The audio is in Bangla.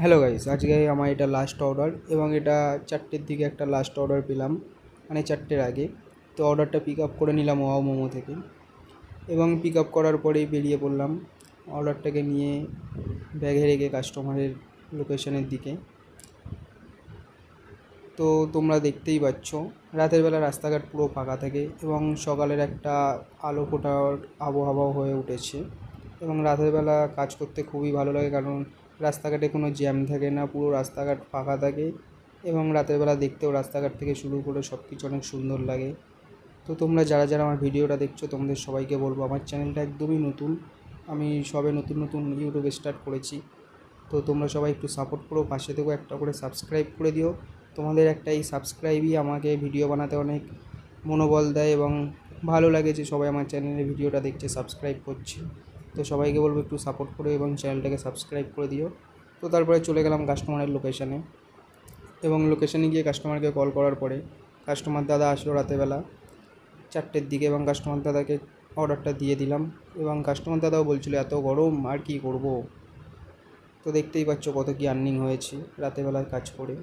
হ্যালো গাইস, আজকে আমার এটা লাস্ট অর্ডার এবং এটা 4টের দিকে একটা লাস্ট অর্ডার পেলাম, মানে 4টের আগে। তো অর্ডারটা পিক আপ করে নিলাম ওয়াও মোমো থেকে এবং পিক আপ করার পরেই বেরিয়ে পড়লাম অর্ডারটাকে নিয়ে ব্যাগে রেখে কাস্টমারের লোকেশনের দিকে। তো তোমরা দেখতেই পাচ্ছ রাতের বেলা রাস্তাঘাট পুরো ফাঁকা থাকে এবং সকালের একটা আলো ফোটার আবহাওয়া হয়ে উঠেছে এবং রাতের বেলা কাজ করতে খুবই ভালো লাগে, কারণ রাস্তাঘাটে কোনো জ্যাম থাকে না, পুরো রাস্তাঘাট ফাঁকা থাকে এবং রাতের বেলা দেখতেও রাস্তাঘাট থেকে শুরু করে সব কিছু অনেক সুন্দর লাগে। তো তোমরা যারা যারা আমার ভিডিওটা দেখছো তোমাদের সবাইকে বলবো, আমার চ্যানেলটা একদমই নতুন, আমি সবে নতুন নতুন ইউটিউবে স্টার্ট করেছি। তো তোমরা সবাই একটু সাপোর্ট করো, পাশে থেকেও একটা করে সাবস্ক্রাইব করে দিও। তোমাদের একটা এই সাবস্ক্রাইবই আমাকে ভিডিও বানাতে অনেক মনোবল দেয় এবং ভালো লাগে যে সবাই আমার চ্যানেলে ভিডিওটা দেখছে, সাবস্ক্রাইব করছে। তো সবাইকে বলবো একটু সাপোর্ট করো এবং চ্যানেলটাকে সাবস্ক্রাইব করে দিও। তো তারপরে চলে গেলাম কাস্টমারের লোকেশানে এবং লোকেশানে গিয়ে কাস্টমারকে কল করার পরে কাস্টমার দাদা আসলো রাতেরবেলা 4টের দিকে এবং কাস্টমার দাদাকে অর্ডারটা দিয়ে দিলাম এবং কাস্টমার দাদাও বলছিল এত গরম আর কি করব। তো দেখতেই পাচ্ছ কত কি আর্নিং হয়েছে রাতেরবেলার কাজ করে।